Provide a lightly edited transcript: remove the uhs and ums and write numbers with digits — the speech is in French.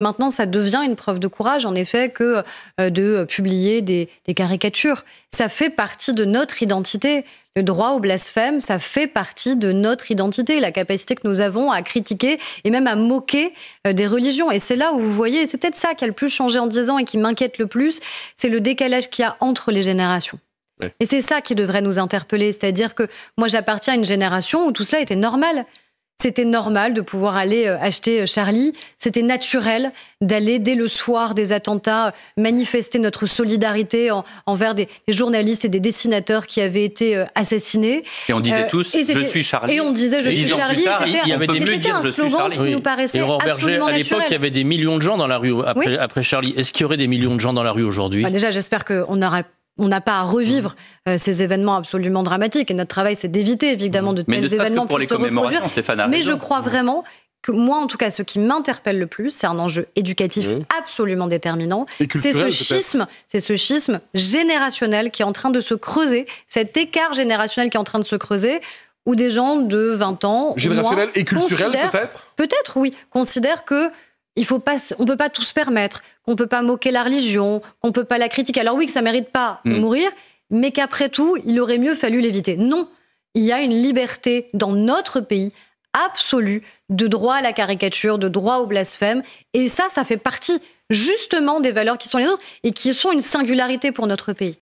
Maintenant, ça devient une preuve de courage, en effet, que de publier des caricatures. Ça fait partie de notre identité. Le droit au blasphème, ça fait partie de notre identité, la capacité que nous avons à critiquer et même à moquer des religions. Et c'est là où vous voyez, c'est peut-être ça qui a le plus changé en 10 ans et qui m'inquiète le plus, c'est le décalage qu'il y a entre les générations. Ouais. Et c'est ça qui devrait nous interpeller, c'est-à-dire que moi j'appartiens à une génération où tout cela était normal. C'était normal de pouvoir aller acheter Charlie. C'était naturel d'aller, dès le soir des attentats, manifester notre solidarité envers des journalistes et des dessinateurs qui avaient été assassinés. Et on disait tous « Je suis Charlie ». Et on disait « Je suis Charlie ». Il y avait des milliers de « Je suis Charlie ». Qui nous paraissait et Aurore Berger, à l'époque, il y avait des millions de gens dans la rue après Charlie. Est-ce qu'il y aurait des millions de gens dans la rue aujourd'hui ? Déjà, j'espère qu'on n'a pas à revivre ces événements absolument dramatiques. Et notre travail, c'est d'éviter, évidemment, de tels événements pour les commémorations, Stéphane a raison. Mais je crois vraiment que moi, en tout cas, ce qui m'interpelle le plus, c'est un enjeu éducatif absolument déterminant. C'est ce schisme générationnel qui est en train de se creuser, cet écart générationnel qui est en train de se creuser, où des gens de 20 ans... Générationnel et culturel, peut-être ? Peut-être, oui. Considèrent que on ne peut pas tout se permettre, qu'on ne peut pas moquer la religion, qu'on ne peut pas la critiquer. Alors oui, que ça ne mérite pas de mourir, mais qu'après tout, il aurait mieux fallu l'éviter. Non, il y a une liberté dans notre pays absolue de droit à la caricature, de droit au blasphème. Et ça fait partie justement des valeurs qui sont les nôtres et qui sont une singularité pour notre pays.